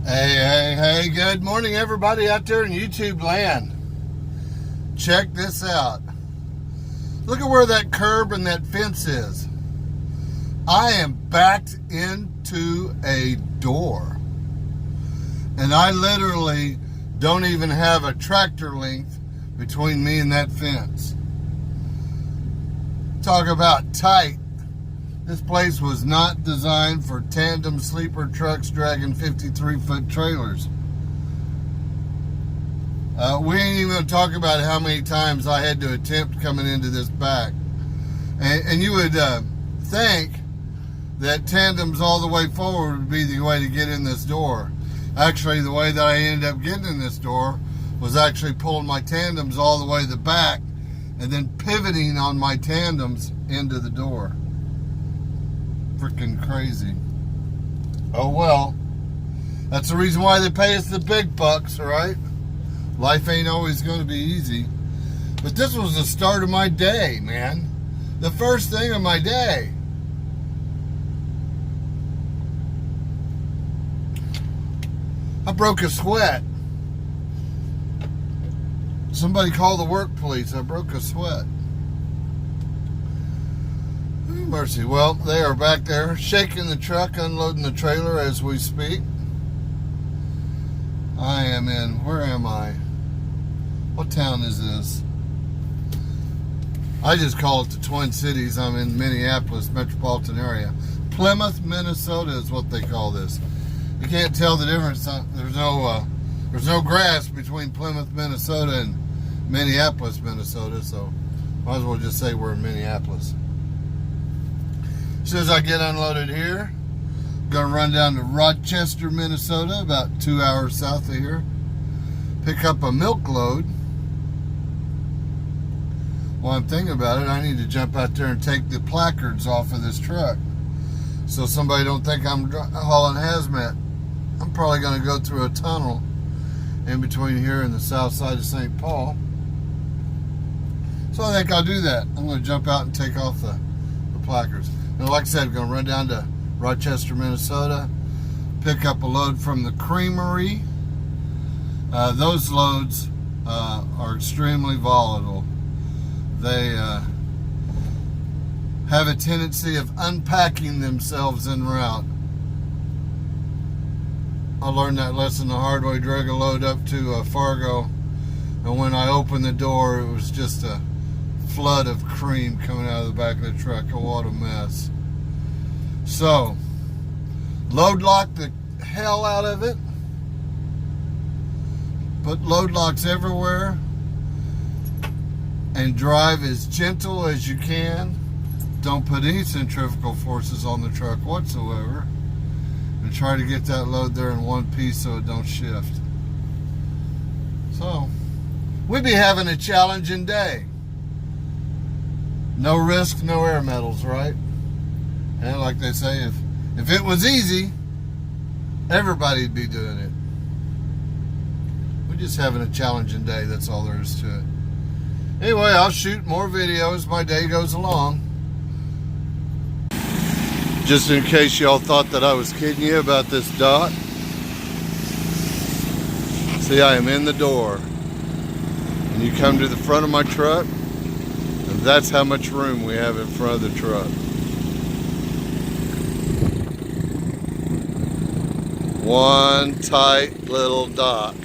Hey, good morning everybody out there in YouTube land. Check this out. Look at where that curb and that fence is. I am backed into a door. And I literally don't even have a tractor length between me and that fence. Talk about tight. This place was not designed for tandem sleeper trucks dragging 53-foot trailers. We ain't even going to talk about how many times I had to attempt coming into this back. And you would think that tandems all the way forward would be the way to get in this door. Actually, the way that I ended up getting in this door was actually pulling my tandems all the way to the back and then pivoting on my tandems into the door. Freaking crazy. Oh well, that's the reason why they pay us the big bucks, right? Life ain't always going to be easy. But this was the start of my day, man. The first thing of my day. I broke a sweat. Somebody called the work police. I broke a sweat. Mercy. Well, they are back there shaking the truck, unloading the trailer as we speak. I am in, where am I? What town is this? I just call it the Twin Cities. I'm in Minneapolis metropolitan area. Plymouth, Minnesota is what they call this. You can't tell the difference. There's no grass between Plymouth, Minnesota and Minneapolis, Minnesota, so might as well just say we're in Minneapolis. As soon as I get unloaded here, I'm going to run down to Rochester, Minnesota, about 2 hours south of here. Pick up a milk load. While I'm thinking about it, I need to jump out there and take the placards off of this truck so somebody don't think I'm hauling hazmat. I'm probably going to go through a tunnel in between here and the south side of St. Paul. So I think I'll do that. I'm going to jump out and take off the placards. And like I said, I'm going to run down to Rochester, Minnesota, pick up a load from the creamery. Those loads are extremely volatile. They have a tendency of unpacking themselves en route. I learned that lesson the hard way. Drug a load up to Fargo, and when I opened the door, it was just a flood of cream coming out of the back of the truck. Oh, what a mess. So, load lock the hell out of it. Put load locks everywhere. And drive as gentle as you can. Don't put any centrifugal forces on the truck whatsoever. And try to get that load there in one piece so it don't shift. So, we'd be having a challenging day. No risk, no air medals, right? And like they say, if it was easy, everybody'd be doing it. We're just having a challenging day, that's all there is to it. Anyway, I'll shoot more videos as my day goes along. Just in case y'all thought that I was kidding you about this dot. See, I am in the door. And you come to the front of my truck, and that's how much room we have in front of the truck. One tight little dock.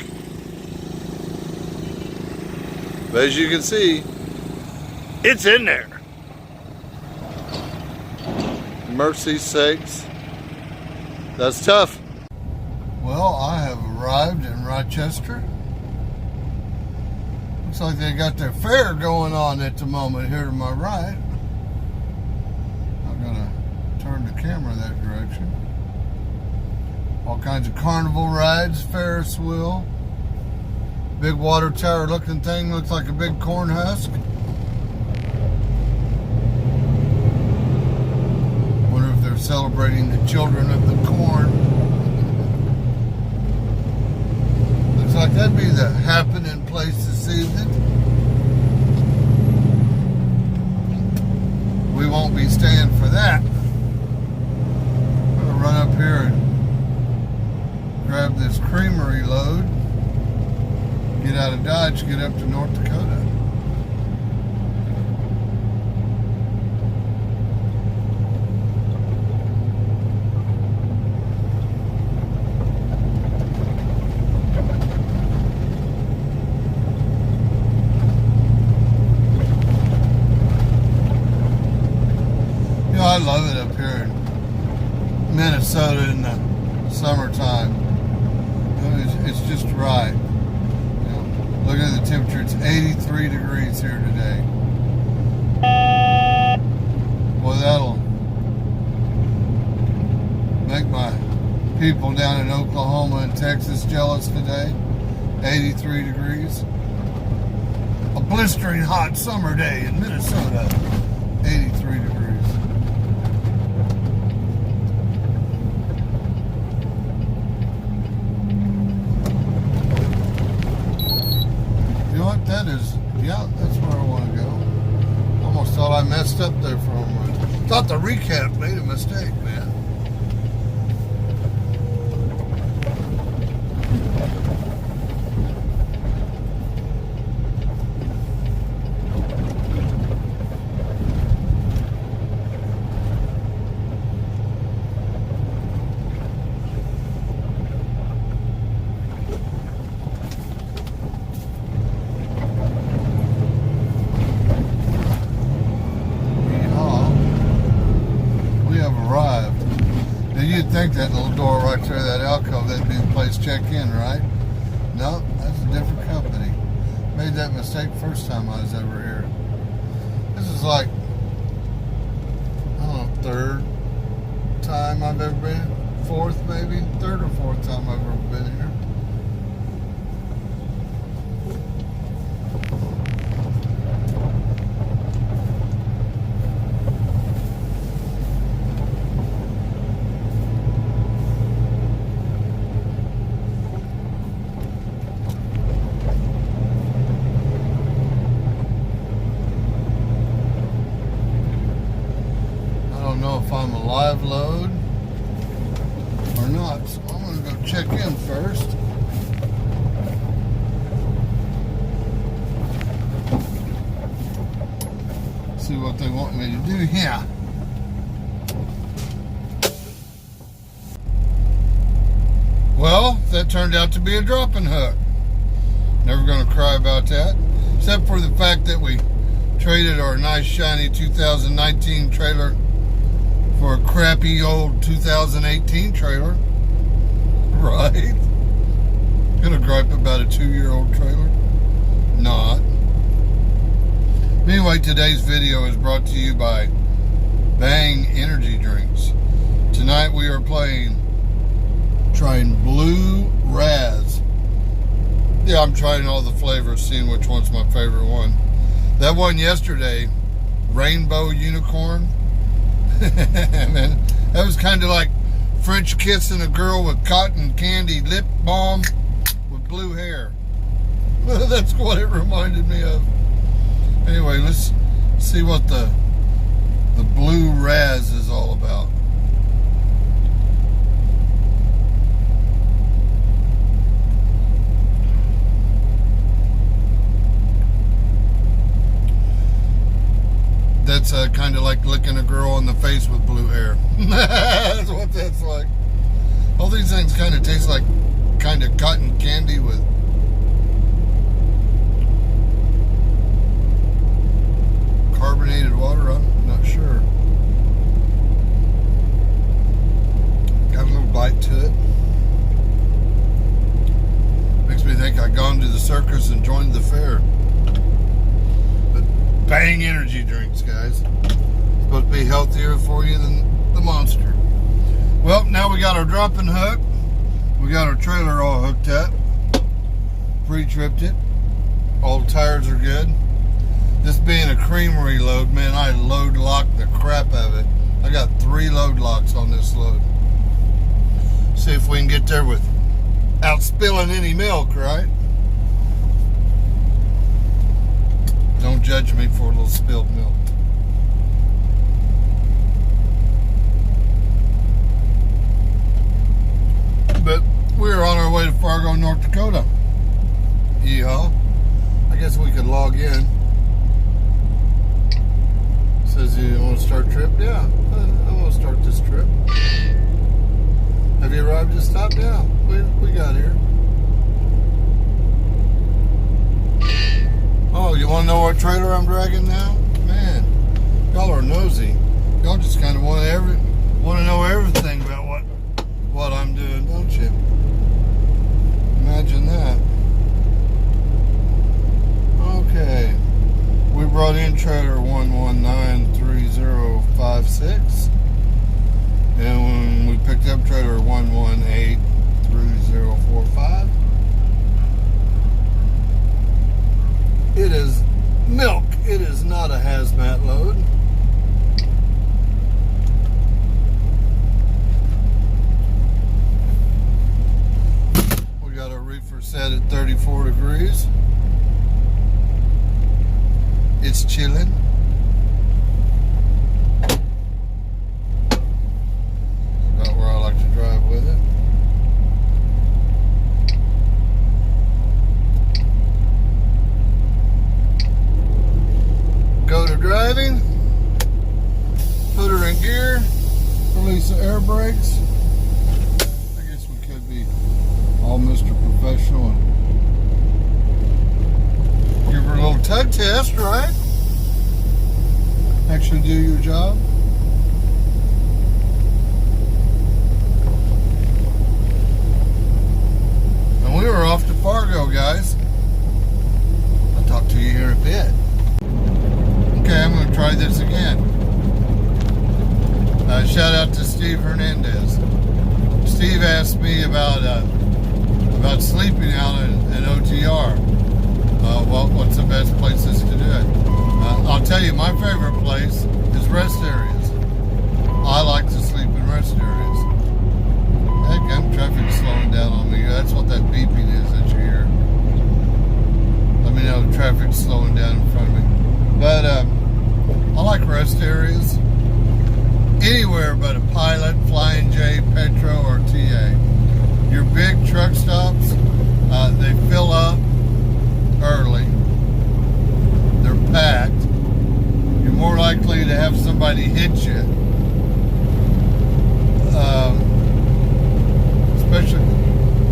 But as you can see, it's in there. Mercy's sakes. That's tough. Well, I have arrived in Rochester. Looks like they got their fair going on at the moment here to my right. I'm gonna turn the camera that direction. All kinds of carnival rides, Ferris wheel. Big water tower looking thing, looks like a big corn husk. Wonder if they're celebrating the children of the corn. Looks like that'd be the happening place this evening. We won't be staying for that. I'm gonna run up here and grab this creamery load, get out of Dodge, get up to North Dakota. I love it up here in Minnesota in the summertime. It's just right. Look at the temperature. It's 83 degrees here today. Well, that'll make my people down in Oklahoma and Texas jealous today. 83 degrees. A blistering hot summer day in Minnesota. 83 degrees. That is, yeah, that's where I want to go. Almost thought I messed up there for a moment. Thought the recap made a mistake, man. You'd think that little door right there, that alcove, that'd be the place to check in, right? No, that's a different company. Made that mistake first time I was ever here. This is like, I don't know, third time I've ever been. Fourth maybe? Third or fourth time I've ever been here. If I'm a live load or not, so I'm going to go check in first. See what they want me to do here. Well, that turned out to be a dropping hook. Never going to cry about that, except for the fact that we traded our nice shiny 2019 trailer for a crappy old 2018 trailer. Right? Gonna gripe about a 2-year-old trailer? Not. Anyway, today's video is brought to you by Bang Energy Drinks. Tonight we are trying Blue Raz. Yeah, I'm trying all the flavors, seeing which one's my favorite one. That one yesterday, Rainbow Unicorn. Man, that was kind of like French kissing a girl with cotton candy lip balm with blue hair. That's what it reminded me of. Anyway, let's see what the Blue Raz is all about. That's kind of like licking a girl in the face with blue hair. That's what that's like. All these things kind of taste like kind of cotton candy with carbonated water. I'm not sure. Got a little bite to it. Makes me think I've gone to the circus and joined the fair. Bang Energy Drinks, guys. Supposed to be healthier for you than the Monster. Well, now we got our dropping hook. We got our trailer all hooked up. Pre-tripped it. All the tires are good. This being a creamery load, man, I load locked the crap out of it. I got 3 load locks on this load. See if we can get there without spilling any milk, right? Don't judge me for a little spilled milk. But we're way to Fargo, North Dakota. Yeehaw. I guess we could log in. Says you want to start trip? Yeah, I want to start this trip. Have you arrived at stop? Yeah, we got here. Oh, you want to know what trailer I'm dragging now? Man, y'all are nosy. Y'all just kind of want to know everything about what I'm doing, don't you? Imagine that. Okay, we brought in trailer 1193056, and when we picked up trailer 1183045. It is milk. It is not a hazmat load. We got our reefer set at 34 degrees. It's chilling. About where I like to drive with it. Go to driving. Put her in gear. Release the air brakes. I guess we could be all Mr. Professional and give her a little tug test, right? Actually do your job. And we were off to Fargo, guys. I'll talk to you here in a bit. Okay, I'm going to try this again. Shout out to Steve Hernandez. Steve asked me about sleeping out in OTR. What's the best places to do it? I'll tell you, my favorite place is rest areas. I like to sleep in rest areas. Heck, traffic's slowing down on me. That's what that beeping is that you hear. Let me know if traffic's slowing down in front of me. But I like rest areas. Anywhere but a Pilot, Flying J, Petro, or TA. Your big truck stops, they fill up early. They're packed. You're more likely to have somebody hit you. Especially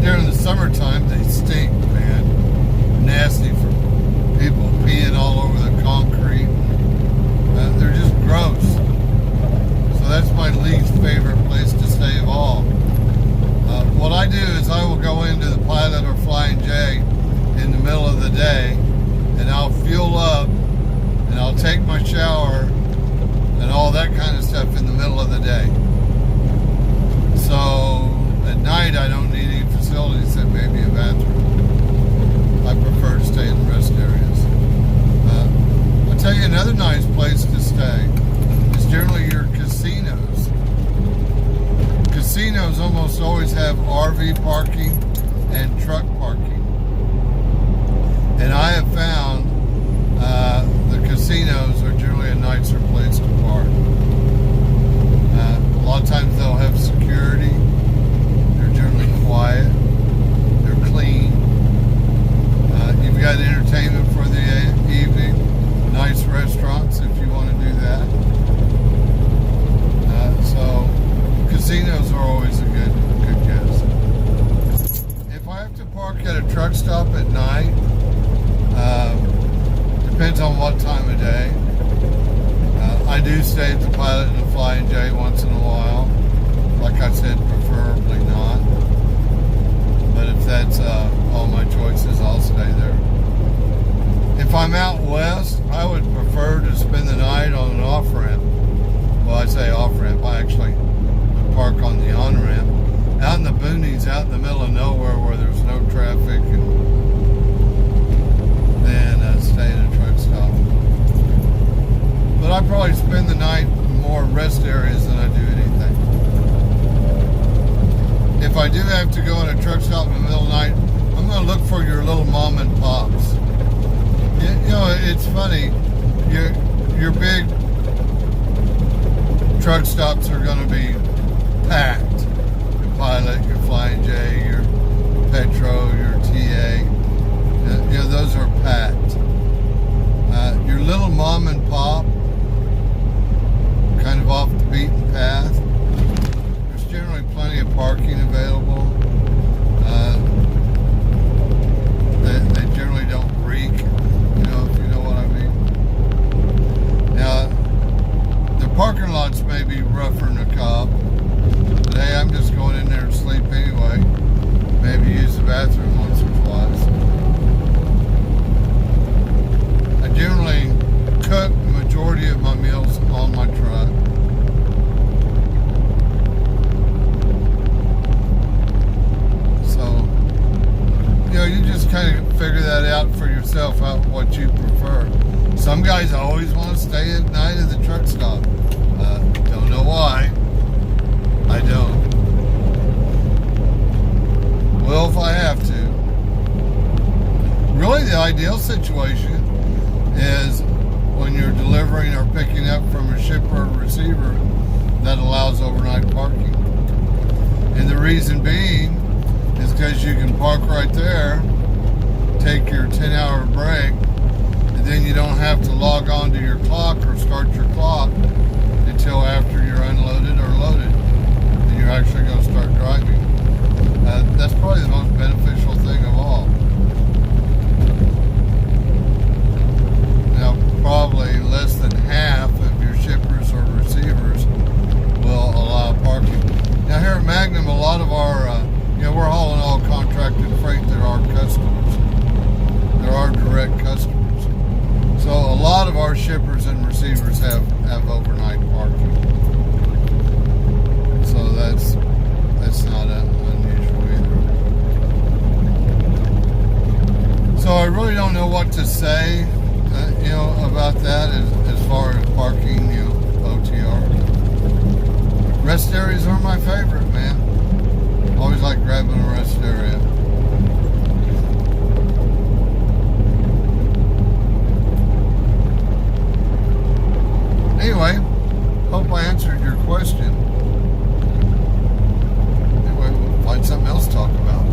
during the summertime, they stink, man. Nasty for people peeing all over the concrete. They're just gross. So that's my least favorite place to stay of all. What I do is I will go into the Pilot or Flying J in the middle of the day, and I'll fuel up, and I'll take my shower and all that kind of stuff in the middle of the day. So at night I don't need any facilities except maybe a bathroom. I prefer to stay in rest areas. I'll tell you another nice place to stay is generally your casinos. Casinos almost always have RV parking and truck parking. And I have found the casinos are generally a nicer place to park. A lot of times they'll have security. They're generally quiet. They're clean. You've got entertainment for the evening. Nice restaurants if you want to do that. So casinos are always a good guess. If I have to park at a truck stop at night, depends on what time of day. I do stay at the Pilot and the Flying J once in a while. Like I said, preferably not. But if that's all my choices, I'll stay there. If I'm out west, I would prefer to spend the night on an off-ramp. Well, I say off-ramp. I actually would park on the on-ramp. Out in the boonies, out in the middle of nowhere where there's no traffic, and then stay at a truck stop. But I probably spend the night in more rest areas than I do anything. If I do have to go in a truck stop in the middle of the night, I'm going to look for your little mom and pops. You know, it's funny. Your big truck stops are going to be packed. Your Pilot, your Flying J, your Petro, your TA, those are packed. Your little mom and pop, kind of off the beaten path, there's generally plenty of parking available. They generally don't reek, if you know what I mean. Now, the parking lots may be rougher than a cop, but hey, I'm just going in there to sleep anyway. Maybe use the bathroom once or twice. I generally cook the majority of my meals on my truck. So, you just kind of figure that out for yourself, out what you prefer. Some guys always want to stay at night at the truck stop. Don't know why. I don't. Well, if I have to. Really, the ideal situation is when you're delivering or picking up from a shipper or receiver that allows overnight parking. And the reason being is because you can park right there, take your 10-hour break, and then you don't have to log on to your clock or start your clock until after you're unloaded or loaded and you're actually going to start driving. That's probably the most beneficial thing of all. Now, probably less than half of your shippers or receivers will allow parking. Now, here at Magnum, a lot of our, we're hauling all contracted freight that are customers. There are direct customers. So a lot of our shippers and receivers have overnight parking. So that's not unusual either. So I really don't know what to say, about that as far as parking, OTR. Rest areas are my favorite, man. Always like grabbing a rest area. Anyway, hope I answered your question. Anyway, we'll find something else to talk about.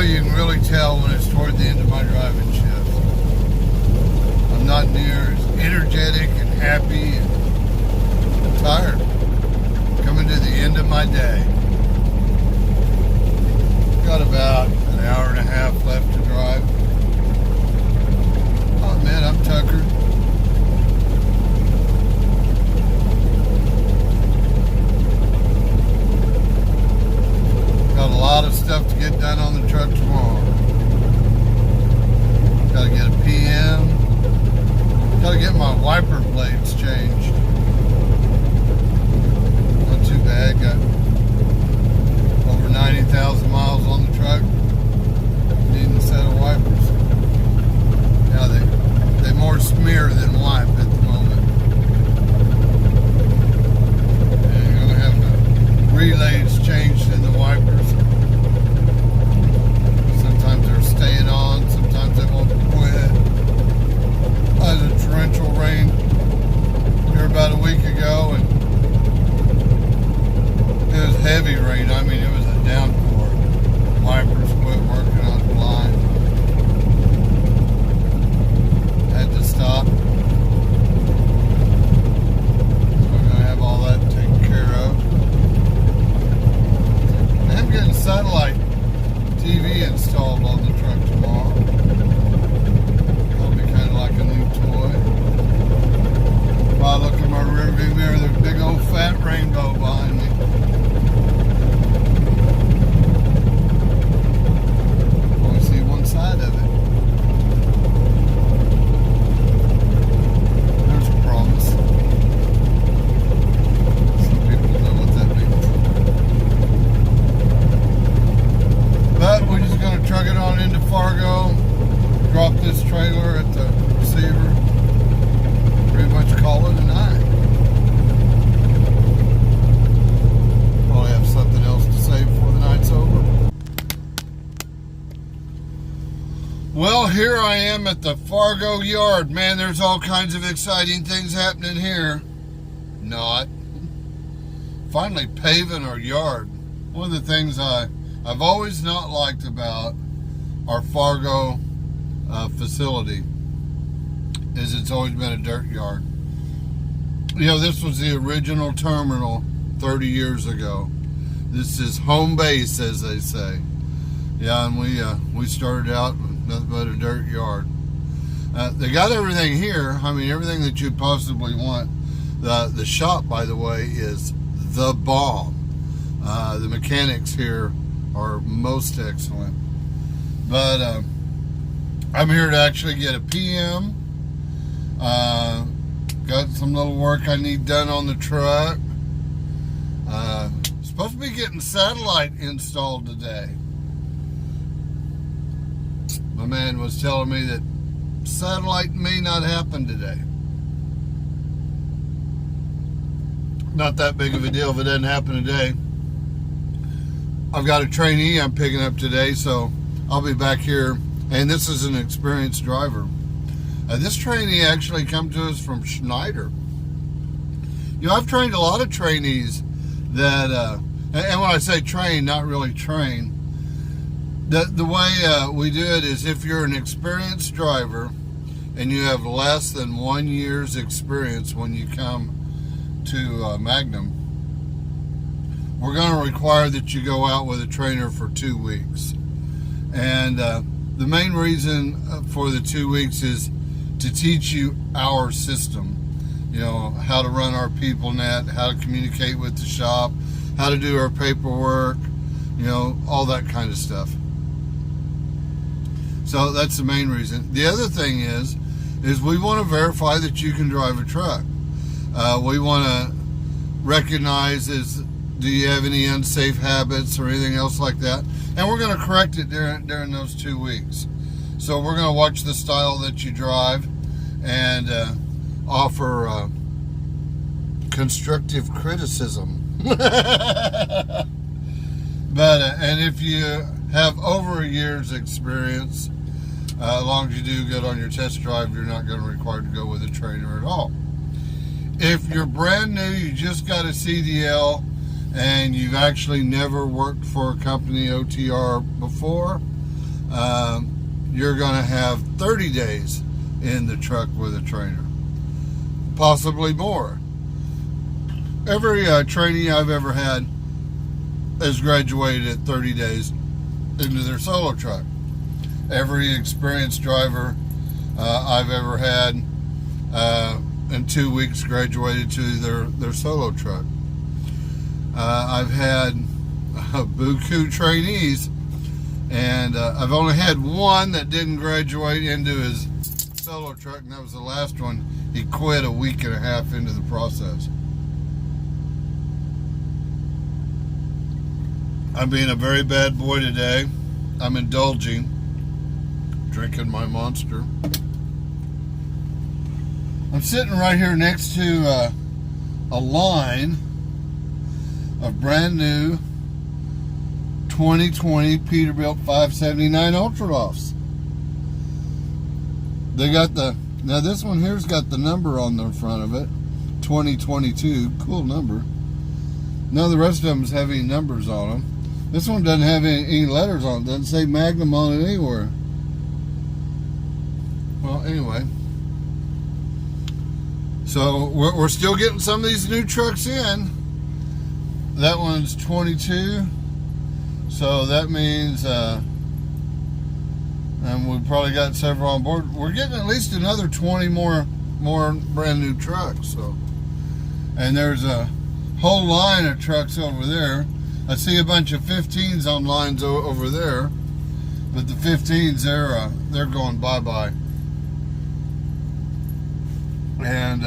You can really tell when it's toward the end of my driving shift. I'm not near as energetic and happy, and I'm tired. Coming to the end of my day. Got about an hour and a half left to drive. Oh man, I'm tuckered. Got a lot of stuff to get done on the truck tomorrow. Got to get a PM. Got to get my wiper blades changed. Not too bad. Got over 90,000 miles on the truck. Needing a set of wipers. Now they more smear than wipe at the moment. And you're going to have the relays changed in the wipers. Sometimes they're staying on, sometimes they won't quit. I had a torrential rain here about a week ago, and it was heavy rain. I mean, it was a downpour. Wipers quit working on the line. Had to stop. So we're going to have all that taken care of. I'm getting satellite TV installed on the truck tomorrow. That'll be kind of like a new toy. If I look in my rearview mirror, there's a big old fat rainbow behind me. Only see one side of it. There's a promise. Some people know what that means. But we're just going to truck it on into Fargo, drop this trailer at the receiver, pretty much call it a night. Probably have something else to say before the night's over. Well, here I am at the Fargo yard. Man, there's all kinds of exciting things happening here. Not. finally paving our yard. One of the things I've always not liked about our Fargo facility is it's always been a dirt yard. You know, this was the original terminal 30 years ago. This is home base, as they say. Yeah, and we started out with nothing but a dirt yard. They got everything here. I mean, everything that you possibly want. The shop, by the way, is the bomb. The mechanics here are most excellent. But I'm here to actually get a PM. Got some little work I need done on the truck. Supposed to be getting satellite installed today. My man was telling me that satellite may not happen today. Not that big of a deal if it doesn't happen today. I've got a trainee I'm picking up today, so I'll be back here. And this is an experienced driver. This trainee actually come to us from Schneider. You know, I've trained a lot of trainees that, and when I say train, not really train. The way we do it is if you're an experienced driver and you have less than 1 year's experience when you come to Magnum, we're going to require that you go out with a trainer for 2 weeks. And the main reason for the 2 weeks is to teach you our system. You know, how to run our people net, how to communicate with the shop, how to do our paperwork, you know, all that kind of stuff. So that's the main reason. The other thing is we want to verify that you can drive a truck. We want to recognize do you have any unsafe habits or anything else like that? And we're going to correct it during those 2 weeks. So we're going to watch the style that you drive and offer constructive criticism. But and if you have over a year's experience, as long as you do good on your test drive, you're not going to be required to go with a trainer at all. If you're brand new, you just got a CDL, and you've actually never worked for a company OTR before, you're going to have 30 days in the truck with a trainer, possibly more. Every trainee I've ever had has graduated at 30 days into their solo truck. Every experienced driver I've ever had in 2 weeks graduated to their solo truck. I've had buku trainees, and I've only had one that didn't graduate into his solo truck, and that was the last one. He quit a week and a half into the process. I'm being a very bad boy today. I'm indulging, drinking my Monster. I'm sitting right here next to a line of brand new 2020 Peterbilt 579 Ultralofts. They got now this one here's got the number on the front of it, 2022, cool number. None of the rest of them have any numbers on them. This one doesn't have any letters on it, doesn't say Magnum on it anywhere. Well, anyway. So we're still getting some of these new trucks in. That one's 22, so that means, and we've probably got several on board. We're getting at least another 20 more brand new trucks. So, and there's a whole line of trucks over there. I see a bunch of 15s on lines over there, but the 15s they're going bye-bye. And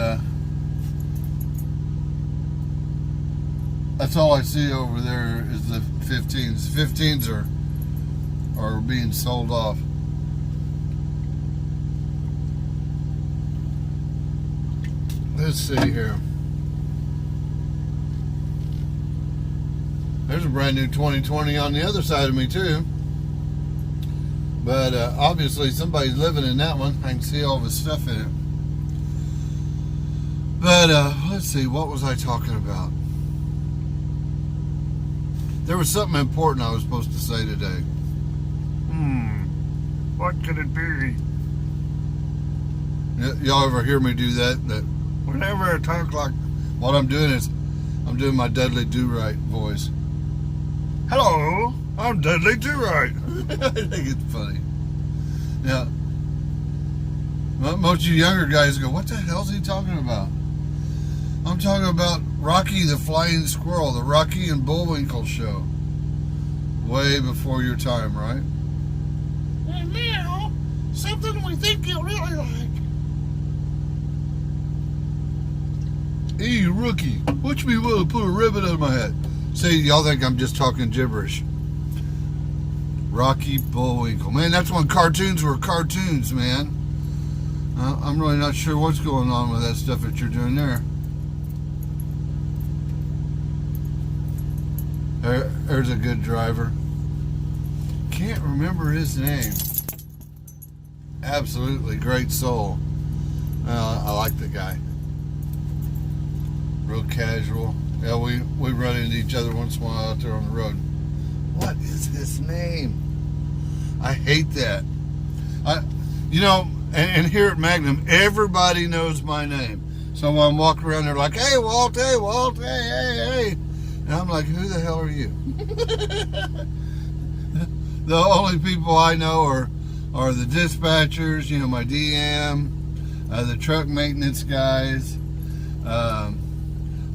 that's all I see over there is the 15s. 15s are being sold off. Let's see here. There's a brand new 2020 on the other side of me too. But obviously somebody's living in that one. I can see all the stuff in it. But let's see, what was I talking about? There was something important I was supposed to say today. What could it be? Y'all ever hear me do that? Whenever I talk like... What I'm doing is, I'm doing my Dudley Do-Right voice. Hello, I'm Dudley Do-Right. I think it's funny. Now, most of you younger guys go, what the hell's he talking about? I'm talking about Rocky the Flying Squirrel, the Rocky and Bullwinkle show. Way before your time, right? And now, something we think you'll really like. Hey, rookie, watch me well put a ribbon on my head. See, y'all think I'm just talking gibberish. Rocky Bullwinkle. Man, that's when cartoons were cartoons, man. I'm really not sure what's going on with that stuff that you're doing there. There's a good driver. Can't remember his name. Absolutely great soul. I like the guy. Real casual. Yeah, we run into each other once in a while out there on the road. What is his name? I hate that. You know, and here at Magnum, everybody knows my name. So when I'm walking around, they're like, hey, Walt, hey, Walt, hey. And I'm like, who the hell are you? The only people I know are the dispatchers, you know, my DM, the truck maintenance guys.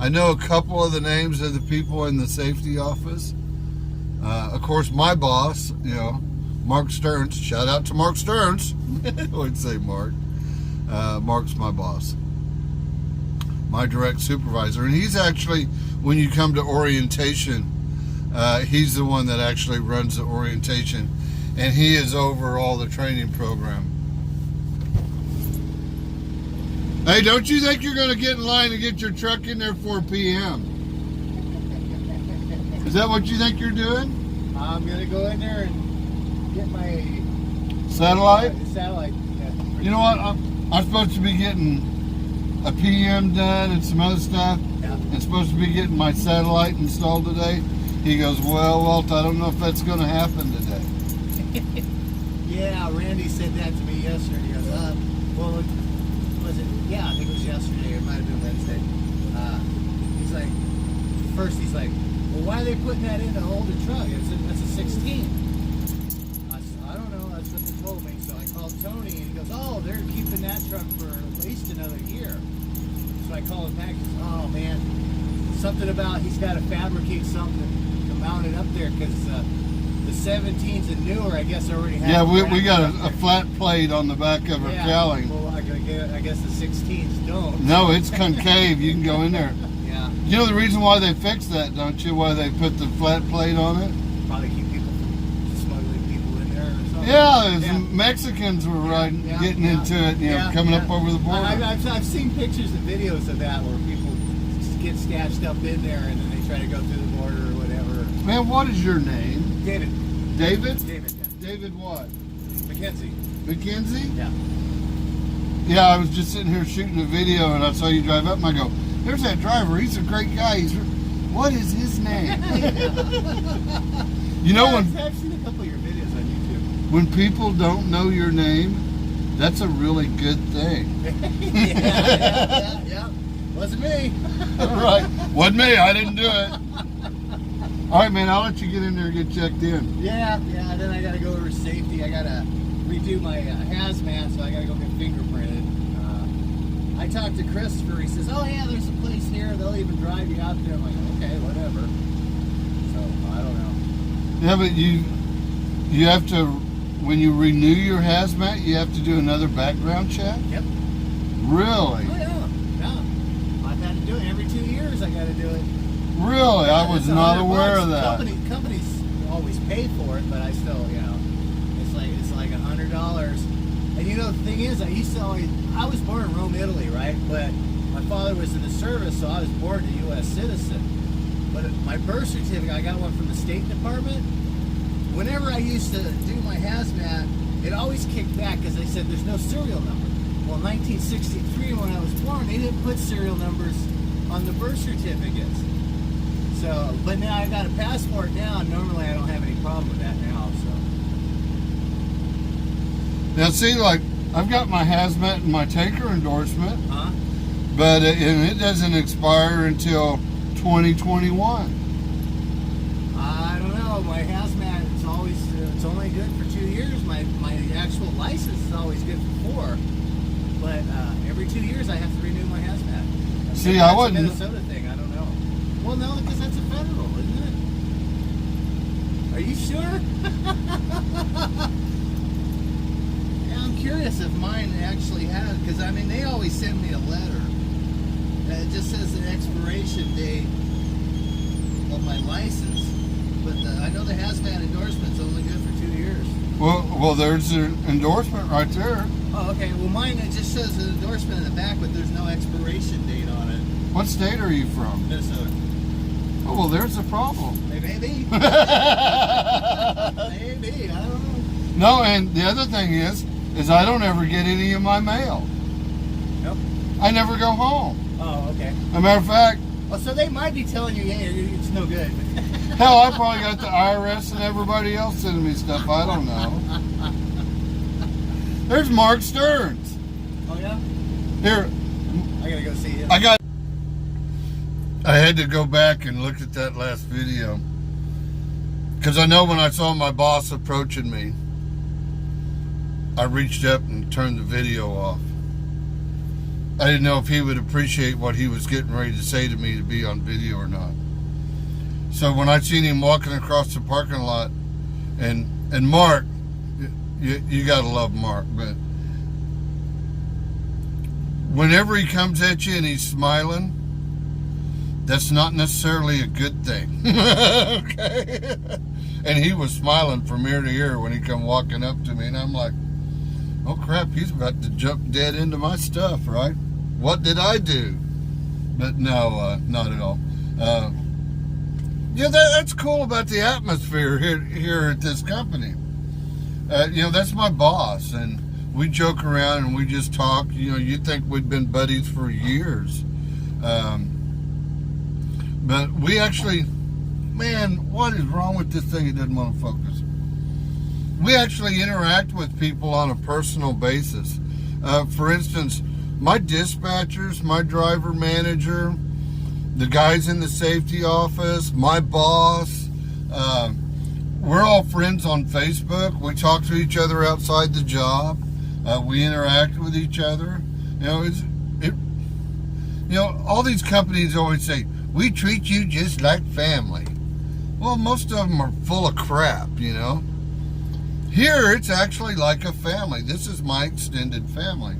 I know a couple of the names of the people in the safety office. Of course, my boss, you know, Mark Stearns. Shout out to Mark Stearns. I would say Mark. Mark's my boss. My direct supervisor. And he's actually, when you come to orientation, he's the one that actually runs the orientation. And he is over all the training program. Hey, don't you think you're going to get in line and get your truck in there 4 p.m.? Is that what you think you're doing? I'm going to go in there and get my... Satellite? Satellite, yeah. You know what? I'm supposed to be getting a PM done and some other stuff. Yeah. I'm supposed to be getting my satellite installed today. He goes, well, Walt, I don't know if that's going to happen today. Yeah, Randy said that to me yesterday. He goes, well, was it? Yeah, I think it was yesterday. It might have been Wednesday. He's like, first he's like, well, why are they putting that in to hold a truck? That's a 16. I said, I don't know. That's what they told me. So I called Tony, and he goes, oh, they're keeping that truck for at least another year. So I called him back. He goes, oh, man, something about he's got to fabricate something to mount it up there because the 17s and newer, I guess, already have. Yeah, we got a flat plate on the back of our cowling. Well, I guess the 16s don't. No, it's concave. You can go in there. Yeah. You know the reason why they fixed that, don't you? Why they put the flat plate on it? Probably keep people from smuggling people in there or something. Yeah, Mexicans were getting into it, coming up over the border. I've seen pictures and videos of that where people get stashed up in there and then they try to go through the border or whatever. Man, what is your name? David. David? David, yeah. David what? McKenzie. McKenzie? Yeah. Yeah, I was just sitting here shooting a video and I saw you drive up and I go, there's that driver. He's a great guy. What is his name? You know, I've seen a couple of your videos on YouTube. When people don't know your name, that's a really good thing. Yeah. Wasn't me. Right. Wasn't me. I didn't do it. All right, man, I'll let you get in there and get checked in. Yeah, then I got to go over safety. I got to redo my hazmat, so I got to go get fingerprinted. I talked to Christopher. He says, oh, yeah, there's a place here. They'll even drive you out there. I'm like, okay, whatever. So, I don't know. Yeah, but you have to, when you renew your hazmat, you have to do another background check? Yep. Really? Oh, yeah. I've had to do it every 2 years. I got to do it. Really? Yeah, I was not aware of that. Companies always pay for it, but I still, it's like $100. And the thing is, I was born in Rome, Italy, right? But my father was in the service, so I was born a U.S. citizen. But my birth certificate, I got one from the State Department. Whenever I used to do my hazmat, it always kicked back because they said there's no serial number. Well, in 1963, when I was born, they didn't put serial numbers on the birth certificates. So, but now I got a passport now, and normally I don't have any problem with that now. So. Now see, like, I've got my hazmat and my taker endorsement, Huh? but and it doesn't expire until 2021. I don't know. My hazmat, it's only good for 2 years. My actual license is always good for 4. But every 2 years I have to renew my hazmat. See, That's I wasn't. a Minnesota thing. I don't know. Well, no, because that's a federal, isn't it? Are you sure? Yeah, I'm curious if mine actually has, because I mean they always send me a letter that just says the expiration date of my license. But I know the hazmat endorsement's only good for 2 years. Well, there's an endorsement right there. Oh, okay. Well, mine, it just says an endorsement in the back, but there's no expiration date on it. What state are you from? Minnesota. Oh, well, there's the problem. Maybe. Maybe. I don't know. No, and the other thing is I don't ever get any of my mail. Nope. I never go home. Oh, okay. As a matter of fact, Well, so they might be telling you, yeah, it's no good. hell, I probably got the IRS and everybody else sending me stuff. I don't know. There's Mark Stearns. Oh, yeah? Here, I gotta go see him. I had to go back and look at that last video. Because I know when I saw my boss approaching me, I reached up and turned the video off. I didn't know if he would appreciate what he was getting ready to say to me to be on video or not. So when I seen him walking across the parking lot, and Mark, you gotta love Mark, but whenever he comes at you and he's smiling, that's not necessarily a good thing. Okay? And he was smiling from ear to ear when he come walking up to me, and I'm like, oh crap, he's about to jump dead into my stuff, right? What did I do? But no, not at all. Yeah, that's cool about the atmosphere here at this company. That's my boss, and we joke around and we just talk. You'd think we'd been buddies for years. But we actually, man, what is wrong with this thing? It doesn't want to focus. We actually interact with people on a personal basis. For instance, my dispatchers, my driver manager, the guys in the safety office, my boss, we're all friends on Facebook. We talk to each other outside the job. We interact with each other. All these companies always say, we treat you just like family. Well, most of them are full of crap, Here, it's actually like a family. This is my extended family.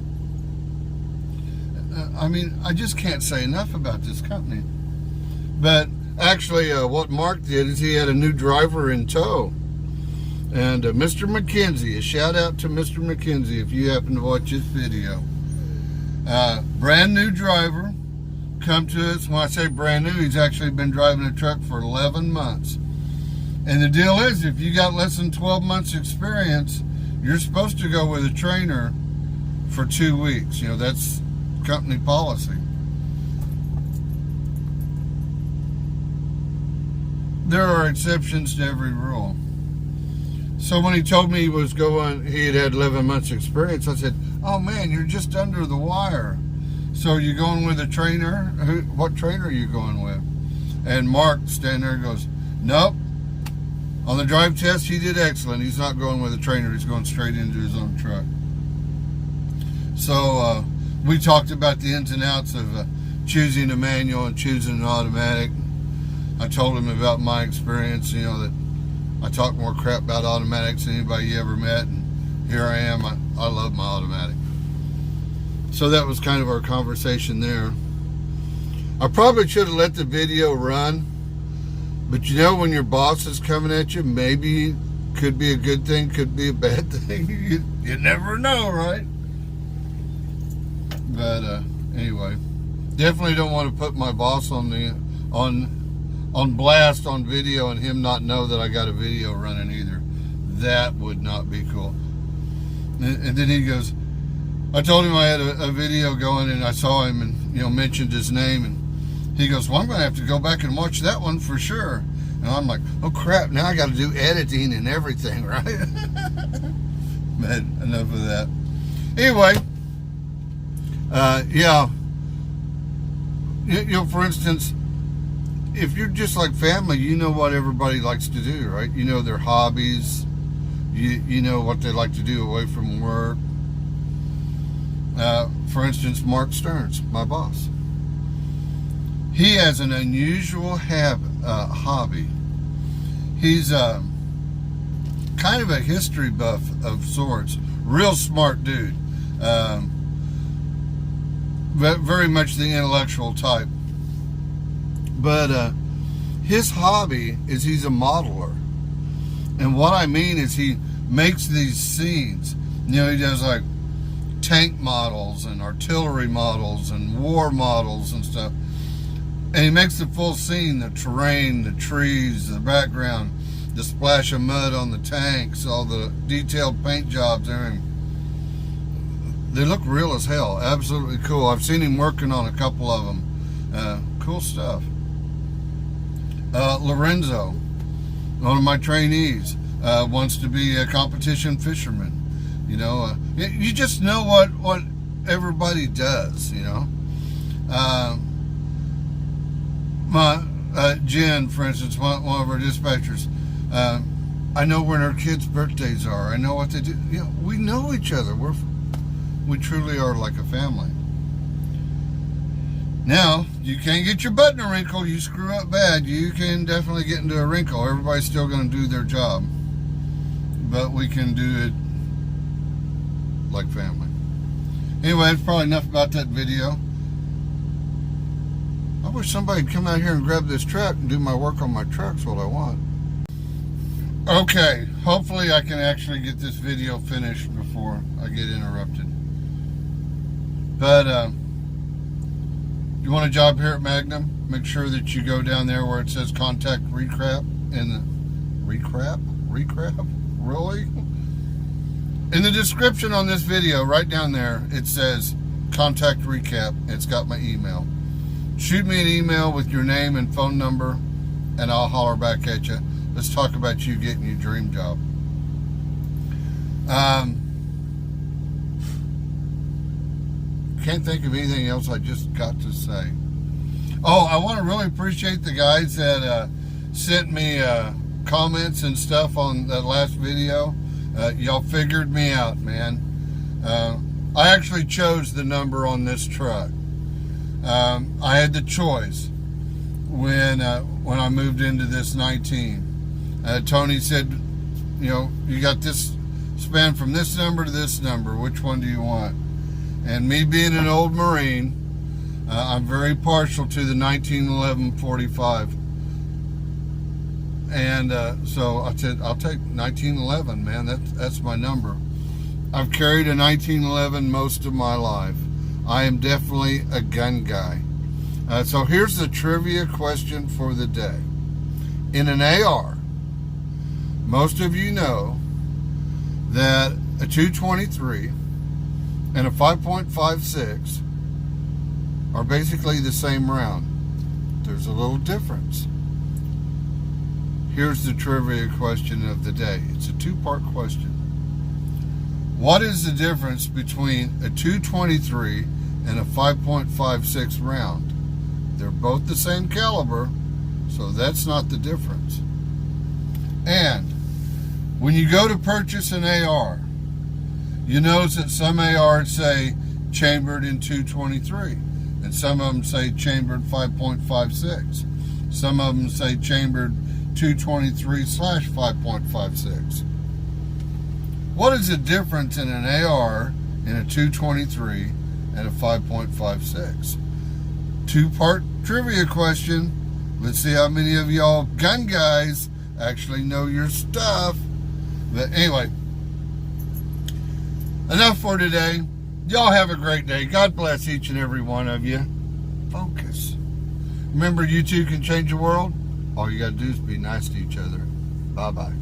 I just can't say enough about this company. But actually, what Mark did is he had a new driver in tow. And Mr. McKenzie, a shout out to Mr. McKenzie if you happen to watch this video. Brand new driver, come to us. When I say brand new, he's actually been driving a truck for 11 months. And the deal is, if you got less than 12 months experience, you're supposed to go with a trainer for 2 weeks. That's company policy. There are exceptions to every rule. So when he told me he had 11 months experience, I said, oh man, you're just under the wire. So you going with a trainer? What trainer are you going with? And Mark standing there goes, nope. On the drive test, he did excellent. He's not going with a trainer. He's going straight into his own truck. So we talked about the ins and outs of choosing a manual and choosing an automatic. I told him about my experience, that I talk more crap about automatics than anybody you ever met. And here I am. I love my automatic. So that was kind of our conversation there. I probably should have let the video run. But when your boss is coming at you, maybe could be a good thing, could be a bad thing. You never know, right? But anyway, definitely don't want to put my boss on blast on video and him not know that I got a video running either. That would not be cool. And then he goes, I told him I had a video going, and I saw him and mentioned his name, and He goes, well, I'm going to have to go back and watch that one for sure. And I'm like, oh crap, now I got to do editing and everything, right? Man, enough of that. Anyway, yeah. You know, for instance, if you're just like family, you know what everybody likes to do, right? You know their hobbies. You know what they like to do away from work. For instance, Mark Stearns, my boss. He has an unusual hobby. He's kind of a history buff of sorts. Real smart dude. Very much the intellectual type. But his hobby is he's a modeler. And what I mean is he makes these scenes. You know, he does like tank models and artillery models and war models and stuff. And he makes the full scene, the terrain, the trees, the background, the splash of mud on the tanks, all the detailed paint jobs, everything. They look real as hell. Absolutely cool. I've seen him working on a couple of them. Cool stuff. Lorenzo, one of my trainees, wants to be a competition fisherman. You know, you just know what everybody does, you know. Jen, for instance, one of our dispatchers, I know when her kids' birthdays are. I know what they do. You know, we know each other. We truly are like a family. Now, you can't get your butt in a wrinkle. You screw up bad, you can definitely get into a wrinkle. Everybody's still going to do their job. But we can do it like family. Anyway, that's probably enough about that video. I wish somebody would come out here and grab this truck and do my work on my truck's what I want. Okay, hopefully I can actually get this video finished before I get interrupted. But you want a job here at Magnum? Make sure that you go down there where it says contact recrap in the recrap? Really? In the description on this video, right down there, it says contact recap. It's got my email. Shoot me an email with your name and phone number, and I'll holler back at you. Let's talk about you getting your dream job. Can't think of anything else I just got to say. Oh, I want to really appreciate the guys that sent me comments and stuff on that last video. Y'all figured me out, man. I actually chose the number on this truck. I had the choice when I moved into this 19. Tony said, you know, you got this span from this number to this number. Which one do you want? And me being an old Marine, I'm very partial to the 1911 45. And so I said, I'll take 1911, man. That's my number. I've carried a 1911 most of my life. I am definitely a gun guy. So here's the trivia question for the day. In an AR, most of you know that a 223 and a 5.56 are basically the same round. There's a little difference. Here's the trivia question of the day. It's a two-part question. What is the difference between a 223 and a 5.56 round? They're both the same caliber, so that's not the difference. And when you go to purchase an AR, you notice that some ARs say chambered in 223, and some of them say chambered 5.56. Some of them say chambered 223/5.56. What is the difference in an AR in a 223 and a 5.56? Two-part trivia question. Let's see how many of y'all gun guys actually know your stuff. But anyway, enough for today. Y'all have a great day. God bless each and every one of you. Focus. Remember, you too can change the world. All you got to do is be nice to each other. Bye-bye.